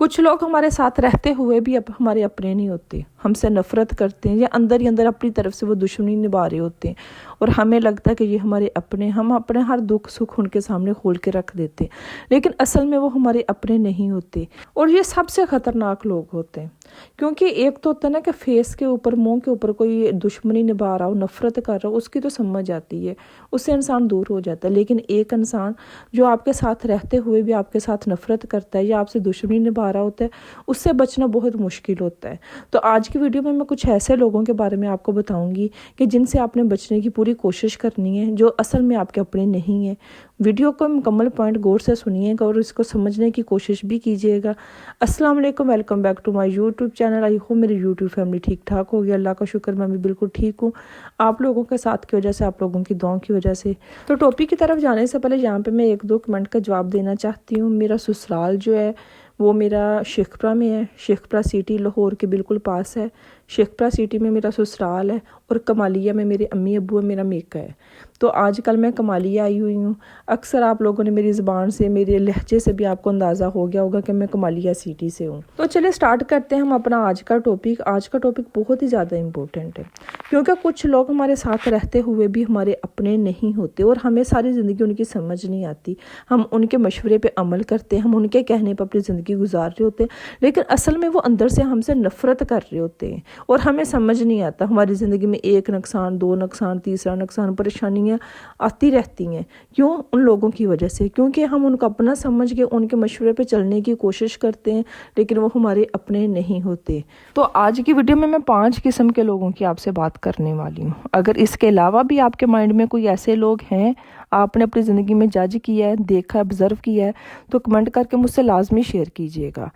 कुछ लोग हमारे साथ रहते हुए भी अब हमारे अपने नहीं होते, हमसे नफ़रत करते हैं या अंदर ही अंदर अपनी तरफ से वो दुश्मनी निभा रहे होते हैं और हमें लगता है कि ये हमारे अपने, हम अपने हर दुख सुख उनके सामने खोल के रख देते हैं, लेकिन असल में वो हमारे अपने नहीं होते। और ये सबसे ख़तरनाक लोग होते हैं, क्योंकि एक तो होता है ना कि फेस के ऊपर, मुंह के ऊपर कोई दुश्मनी निभा रहा हो, नफ़रत कर रहा हो, उसकी तो समझ आती है, उससे इंसान दूर हो जाता है। लेकिन एक इंसान जो आपके साथ रहते हुए भी आपके साथ नफ़रत करता है या आपसे दुश्मनी निभा रहा होता है, उससे बचना बहुत मुश्किल होता है। तो आज की वीडियो में मैं कुछ ऐसे लोगों के बारे में आपको बताऊंगी कि जिनसे आपने बचने की पूरी कोशिश करनी है, जो असल में आपके अपने नहीं है। वीडियो को मुकम्मल पॉइंट गौर से सुनिएगा और इसको समझने की कोशिश भी कीजिएगा। अस्सलाम वालेकुम, welcome back to my YouTube channel. I hope मेरी यूट्यूब फैमिली ठीक ठाक होगी। अल्लाह का शुक्र, मैं भी बिल्कुल ठीक हूँ, आप लोगों के साथ की वजह से, आप लोगों की दुआओं की वजह से। तो टॉपिक की तरफ जाने से पहले यहाँ पे मैं एक दो कमेंट का जवाब देना चाहती हूँ। मेरा ससुराल जो है वो मेरा शेखपुरा में है, शेखपुरा सिटी लाहौर के बिल्कुल पास है। शेखपुरा सिटी में मेरा ससुराल है और कमालिया में मेरे अम्मी अब्बू है, मेरा मेका है। तो आजकल मैं कमालिया आई हुई हूँ। अक्सर आप लोगों ने मेरी ज़बान से, मेरे लहजे से भी आपको अंदाज़ा हो गया होगा कि मैं कमालिया सिटी से हूँ। तो चलिए स्टार्ट करते हैं हम अपना आज का टॉपिक। आज का टॉपिक बहुत ही ज़्यादा इम्पोर्टेंट है, क्योंकि कुछ लोग हमारे साथ रहते हुए भी हमारे अपने नहीं होते और हमें सारी ज़िंदगी उनकी समझ नहीं आती। हम उनके मशवरे पे अमल करते हैं, हम उनके कहने पर अपनी ज़िंदगी गुजार रहे होते हैं, लेकिन असल में वो अंदर से हमसे नफ़रत कर रहे होते हैं और हमें समझ नहीं आता। हमारी ज़िंदगी में एक नुकसान, दो नुकसान, तीसरा नुकसान, परेशानियाँ आती रहती हैं। क्यों? उन लोगों की वजह से, क्योंकि हम उनको अपना समझ के उनके मशवरे पे चलने की कोशिश करते हैं, लेकिन वो हमारे अपने नहीं होते। तो आज की वीडियो में मैं 5 किस्म के लोगों की आपसे बात करने वाली हूँ। अगर इसके अलावा भी आपके माइंड में कोई ऐसे लोग हैं, आपने अपनी ज़िंदगी में जज किया है, देखा, ऑब्जर्व किया है, तो कमेंट करके मुझसे लाजमी शेयर कीजिएगा।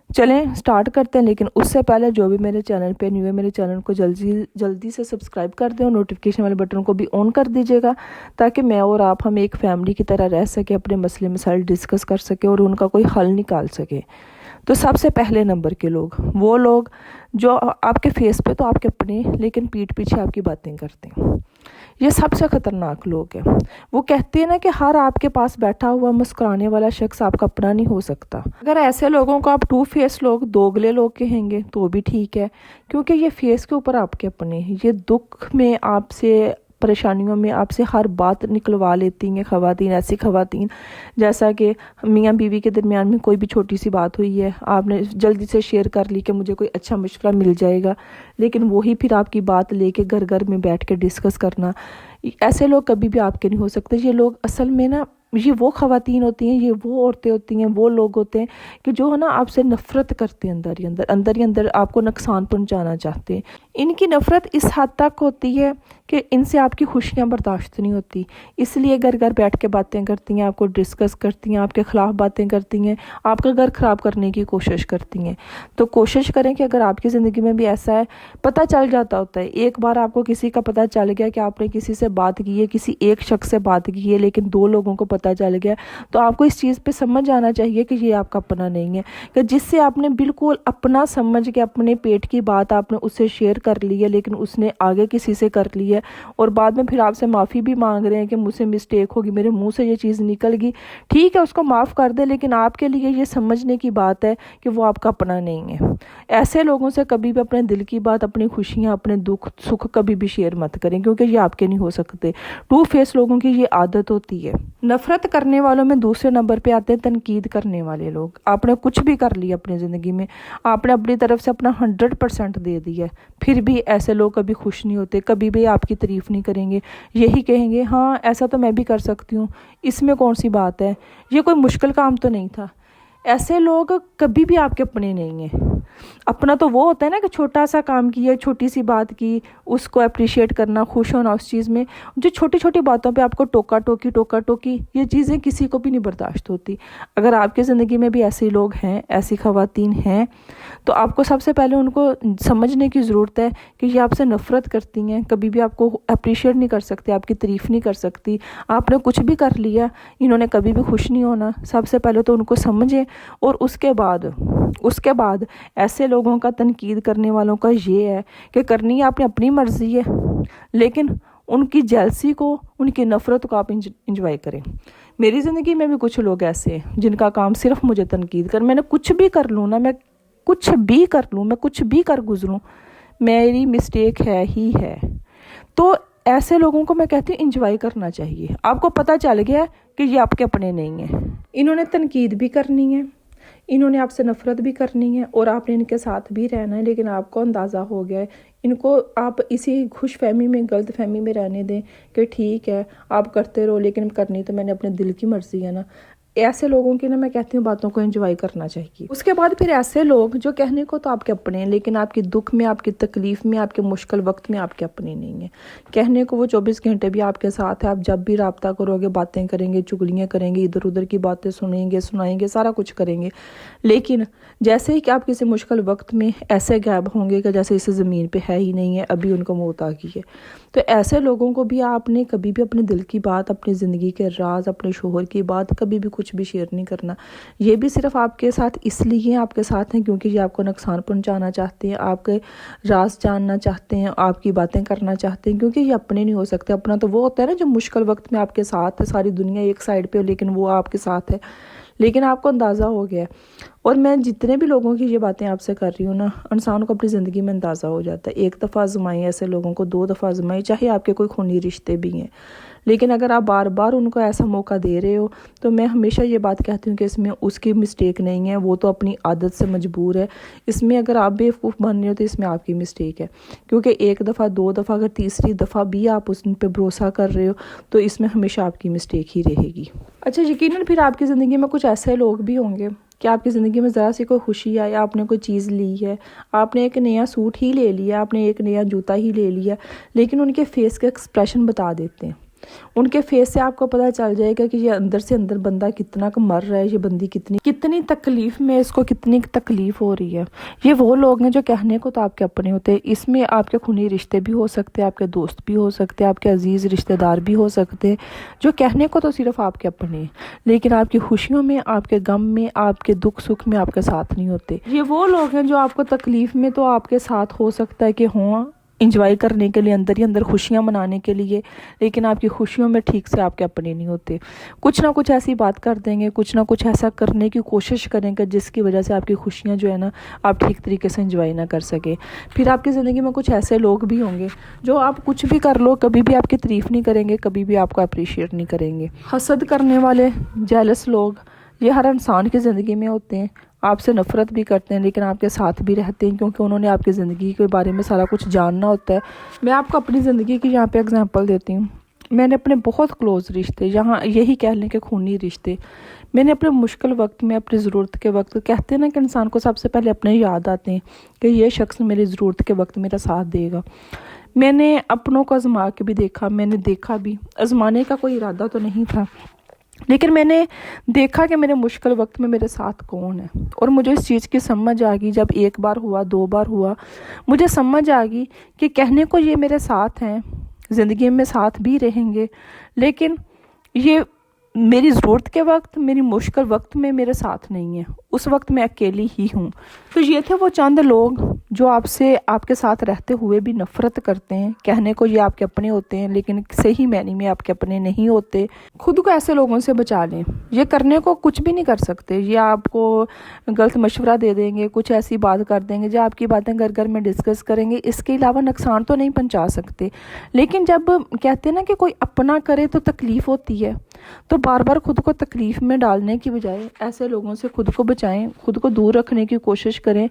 चलें स्टार्ट करते हैं, लेकिन उससे पहले जो भी मेरे चैनल पे न्यू है, मेरे चैनल को जल्दी से सब्सक्राइब कर दें और नोटिफिकेशन वाले बटन को भी ऑन कर दीजिएगा, ताकि मैं और आप हम एक फैमिली की तरह रह सके, अपने मसले मसाइल डिस्कस कर सके और उनका कोई हल निकाल सके। तो सबसे पहले नंबर के लोग, वो लोग जो आपके फेस पे तो आपके अपने, लेकिन पीठ पीछे आपकी बातें करते हैं। ये सबसे ख़तरनाक लोग हैं। वो कहते हैं ना कि हर आपके पास बैठा हुआ मुस्कुराने वाला शख्स आपका अपना नहीं हो सकता। अगर ऐसे लोगों को आप टू फेस लोग, दोगले लोग कहेंगे तो भी ठीक है, क्योंकि ये फेस के ऊपर आपके अपने हैं। ये दुख में आपसे, परेशानियों में आपसे हर बात निकलवा लेती हैं ख़वातीन। ऐसी ख़वातीन जैसा कि मियाँ बीवी के दरमियान में कोई भी छोटी सी बात हुई है, आपने जल्दी से शेयर कर ली कि मुझे कोई अच्छा मशवरा मिल जाएगा, लेकिन वही फिर आपकी बात लेके घर घर में बैठ के डिस्कस करना। ऐसे लोग कभी भी आपके नहीं हो सकते। ये लोग असल में ना, ये वो ख़वातीन होती हैं, ये वो औरतें होती हैं, वो लोग होते हैं कि जो है ना आपसे नफ़रत करते हैं, अंदर ही अंदर आपको नुकसान पहुंचाना चाहते हैं। इनकी नफ़रत इस हद तक होती है कि इनसे आपकी खुशियां बर्दाश्त नहीं होती, इसलिए घर घर बैठ के बातें करती हैं, आपको डिस्कस करती हैं, आपके ख़िलाफ़ बातें करती हैं, आपका घर ख़राब करने की कोशिश करती हैं। तो कोशिश करें कि अगर आपकी ज़िंदगी में भी ऐसा है, पता चल जाता होता है, एक बार आपको किसी का पता चल गया कि आपने किसी से बात की है, किसी एक शख्स से बात की है, लेकिन 2 लोगों को पता चल गया, तो आपको इस चीज़ पे समझ आना चाहिए कि ये आपका अपना नहीं है, कि जिससे आपने बिल्कुल अपना समझ के अपने पेट की बात आपने उससे शेयर कर ली है, लेकिन उसने आगे किसी से कर ली है और बाद में फिर आपसे माफ़ी भी मांग रहे हैं कि मुझसे मिस्टेक होगी, मेरे मुंह से ये चीज़ निकल गई। ठीक है, उसको माफ़ कर दे, लेकिन आपके लिए ये समझने की बात है कि वो आपका अपना नहीं है। ऐसे लोगों से कभी भी अपने दिल की बात, अपनी खुशियाँ, अपने दुख सुख कभी भी शेयर मत करें, क्योंकि ये आपके नहीं हो सकते। टू फेस लोगों की ये आदत होती है। नफ़रत करने वालों में दूसरे नंबर पे आते हैं तनकीद करने वाले लोग। आपने कुछ भी कर लिया अपनी ज़िंदगी में, आपने अपनी तरफ से अपना 100% दे दिया, फिर भी ऐसे लोग कभी खुश नहीं होते, कभी भी आपकी तारीफ़ नहीं करेंगे, यही कहेंगे हाँ ऐसा तो मैं भी कर सकती हूँ, इसमें कौन सी बात है, ये कोई मुश्किल काम तो नहीं था। ऐसे लोग कभी भी आपके अपने नहीं हैं। अपना तो वो होता है ना कि छोटा सा काम किया, छोटी सी बात की, उसको अप्रिशिएट करना, खुश होना उस चीज़ में। जो छोटी छोटी बातों पे आपको टोका टोकी, ये चीज़ें किसी को भी नहीं बर्दाश्त होती। अगर आपकी ज़िंदगी में भी ऐसे लोग हैं, ऐसी ख़वातीन हैं, तो आपको सबसे पहले उनको समझने की ज़रूरत है कि ये आपसे नफ़रत करती हैं, कभी भी आपको अप्रिशिएट नहीं कर सकते, आपकी तारीफ़ नहीं कर सकती। आपने कुछ भी कर लिया, इन्होंने कभी भी खुश नहीं होना। सबसे पहले तो उनको समझें और उसके बाद ऐसे लोगों का, तनकीद करने वालों का ये है कि करनी आपने अपनी मर्ज़ी है, लेकिन ان کی جیلسی کو، ان کی نفرت کو آپ انجوائے کریں۔ میری زندگی میں بھی کچھ لوگ ایسے ہیں جن کا کام صرف مجھے تنقید کر، میں نے کچھ بھی کر لوں نا، میں کچھ بھی کر لوں، میں کچھ بھی کر گزروں، میری مسٹیک ہے ہی ہے۔ تو ایسے لوگوں کو میں کہتی ہوں انجوائے کرنا چاہیے۔ آپ کو پتہ چل گیا کہ یہ آپ کے اپنے نہیں ہیں، انہوں نے تنقید بھی کرنی ہے، انہوں نے آپ سے نفرت بھی کرنی ہے، اور آپ نے ان کے ساتھ بھی رہنا ہے، لیکن آپ کو اندازہ ہو گیا ہے، ان کو آپ اسی خوش فہمی میں، غلط فہمی میں رہنے دیں کہ ٹھیک ہے آپ کرتے رہو، لیکن کرنی تو میں نے اپنے دل کی مرضی ہے نا۔ ایسے لوگوں کی نا میں کہتی ہوں باتوں کو انجوائے کرنا چاہیے۔ اس کے بعد پھر ایسے لوگ جو کہنے کو تو آپ کے اپنے ہیں، لیکن آپ کی دکھ میں، آپ کی تکلیف میں، آپ کے مشکل وقت میں آپ کے اپنے نہیں ہیں۔ کہنے کو وہ 24 گھنٹے بھی آپ کے ساتھ ہے، آپ جب بھی رابطہ کرو گے باتیں کریں گے، چگلیاں کریں گے، ادھر ادھر کی باتیں سنائیں گے، سارا کچھ کریں گے، لیکن جیسے ہی کہ آپ کسی مشکل وقت میں ایسے غائب ہوں گے کہ جیسے اسے زمین پہ ہے ہی نہیں ہے، ابھی ان کو موت آ گئی ہے۔ تو ایسے لوگوں کو بھی آپ نے کبھی بھی اپنے دل کی بات، اپنی زندگی کے راز، اپنے شوہر کی بات کبھی بھی کچھ بھی شیئر نہیں کرنا۔ یہ بھی صرف آپ کے ساتھ اس لیے آپ کے ساتھ ہیں کیونکہ یہ آپ کو نقصان پہنچانا چاہتے ہیں، آپ کے راز جاننا چاہتے ہیں، آپ کی باتیں کرنا چاہتے ہیں، کیونکہ یہ اپنے نہیں ہو سکتے۔ اپنا تو وہ ہوتا ہے نا جو مشکل وقت میں آپ کے ساتھ ہے، ساری دنیا ایک سائڈ پہ لیکن وہ آپ کے ساتھ ہے، لیکن آپ کو اندازہ ہو گیا ہے۔ اور میں جتنے بھی لوگوں کی یہ باتیں آپ سے کر رہی ہوں نا، انسان کو اپنی زندگی میں اندازہ ہو جاتا ہے۔ ایک دفعہ آزمائیں ایسے لوگوں کو، 2 دفعہ آزمائیں، چاہے آپ کے کوئی خونی رشتے بھی ہیں، لیکن اگر آپ بار بار ان کو ایسا موقع دے رہے ہو تو میں ہمیشہ یہ بات کہتی ہوں کہ اس میں اس کی مسٹیک نہیں ہے، وہ تو اپنی عادت سے مجبور ہے۔ اس میں اگر آپ بیوقوف بن رہے ہو تو اس میں آپ کی مسٹیک ہے، کیونکہ 1 دفعہ 2 دفعہ اگر تیسری دفعہ بھی آپ اس پہ بھروسہ کر رہے ہو تو اس میں ہمیشہ آپ کی مسٹیک ہی رہے گی۔ اچھا، یقیناً پھر آپ کی زندگی میں کچھ ایسے لوگ بھی ہوں گے کہ آپ کی زندگی میں ذرا سی کوئی خوشی آئی، آپ نے کوئی چیز لی ہے، آپ نے ایک نیا سوٹ ہی لے لیا، آپ نے ایک نیا جوتا ہی لے لیا، لیکن ان کے فیس کے ایکسپریشن بتا دیتے ہیں۔ ان کے فیس سے آپ کو پتہ چل جائے گا کہ یہ اندر سے اندر بندہ کتنا مر رہا ہے، یہ بندی کتنی تکلیف میں، اس کو کتنی تکلیف ہو رہی ہے۔ یہ وہ لوگ ہیں جو کہنے کو تو آپ کے اپنے ہوتے ہیں، اس میں آپ کے خونی رشتے بھی ہو سکتے ہیں، آپ کے دوست بھی ہو سکتے ہیں، آپ کے عزیز رشتہ دار بھی ہو سکتے ہیں، جو کہنے کو تو صرف آپ کے اپنے ہیں، لیکن آپ کی خوشیوں میں، آپ کے غم میں، آپ کے دکھ سکھ میں آپ کے ساتھ نہیں ہوتے۔ یہ وہ لوگ ہیں جو آپ کو تکلیف میں تو آپ کے ساتھ ہو سکتا ہے کہ ہوں، انجوائے کرنے کے لیے، اندر ہی اندر خوشیاں منانے کے لیے، لیکن آپ کی خوشیوں میں ٹھیک سے آپ کے اپنے نہیں ہوتے۔ کچھ نہ کچھ ایسی بات کر دیں گے، کچھ نہ کچھ ایسا کرنے کی کوشش کریں گے جس کی وجہ سے آپ کی خوشیاں جو ہے نا آپ ٹھیک طریقے سے انجوائے نہ کر سکے۔ پھر آپ کی زندگی میں کچھ ایسے لوگ بھی ہوں گے جو آپ کچھ بھی کر لو کبھی بھی آپ کی تعریف نہیں کریں گے، کبھی بھی آپ کو اپریشیٹ نہیں کریں گے۔ حسد کرنے والے، جیلس لوگ، یہ ہر انسان کی زندگی میں ہوتے ہیں، آپ سے نفرت بھی کرتے ہیں لیکن آپ کے ساتھ بھی رہتے ہیں کیونکہ انہوں نے آپ کی زندگی کے بارے میں سارا کچھ جاننا ہوتا ہے۔ میں آپ کو اپنی زندگی کی یہاں پہ اگزامپل دیتی ہوں۔ میں نے اپنے بہت کلوز رشتے، یہاں یہی کہہ لیں کہ خونی رشتے، میں نے اپنے مشکل وقت میں، اپنی ضرورت کے وقت، کہتے ہیں نا کہ انسان کو سب سے پہلے اپنے یاد آتے ہیں کہ یہ شخص میری ضرورت کے وقت میرا ساتھ دے گا۔ میں نے اپنوں کو آزما کے بھی دیکھا، میں نے دیکھا بھی، آزمانے کا کوئی ارادہ تو نہیں تھا، لیکن میں نے دیکھا کہ میرے مشکل وقت میں میرے ساتھ کون ہے، اور مجھے اس چیز کی سمجھ آ گئی جب 1 بار ہوا، 2 بار ہوا، مجھے سمجھ آ گئی کہ کہنے کو یہ میرے ساتھ ہیں، زندگی میں ساتھ بھی رہیں گے، لیکن یہ میری ضرورت کے وقت، میری مشکل وقت میں میرے ساتھ نہیں ہے، اس وقت میں اکیلی ہی ہوں۔ تو یہ تھے وہ چند لوگ جو آپ سے، آپ کے ساتھ رہتے ہوئے بھی نفرت کرتے ہیں، کہنے کو یہ آپ کے اپنے ہوتے ہیں لیکن صحیح معنی میں آپ کے اپنے نہیں ہوتے۔ خود کو ایسے لوگوں سے بچا لیں، یہ کرنے کو کچھ بھی نہیں کر سکتے، یہ آپ کو غلط مشورہ دے دیں گے، کچھ ایسی بات کر دیں گے جو آپ کی باتیں گھر گھر میں ڈسکس کریں گے، اس کے علاوہ نقصان تو نہیں پہنچا سکتے۔ لیکن جب کہتے ہیں نا کہ کوئی اپنا کرے تو تکلیف ہوتی ہے، تو بار بار خود کو تکلیف میں ڈالنے کی بجائے ایسے لوگوں سے خود کو بچائیں، خود کو دور رکھنے کی کوشش کریں۔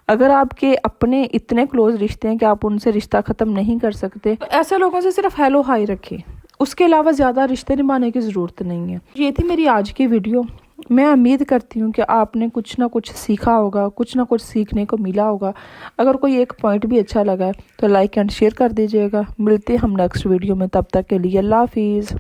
اگر آپ کے اپنے اتنے کلوز رشتے ہیں کہ آپ ان سے رشتہ ختم نہیں کر سکتے تو ایسے لوگوں سے صرف ہیلو ہائی رکھیں، اس کے علاوہ زیادہ رشتے نبھانے کی ضرورت نہیں ہے۔ یہ تھی میری آج کی ویڈیو۔ میں امید کرتی ہوں کہ آپ نے کچھ نہ کچھ سیکھا ہوگا، کچھ نہ کچھ سیکھنے کو ملا ہوگا۔ اگر کوئی ایک پوائنٹ بھی اچھا لگا ہے تو لائک اینڈ شیئر کر دیجیے گا۔ ملتے ہیں ہم نیکسٹ ویڈیو میں، تب تک کے لیے اللہ حافظ۔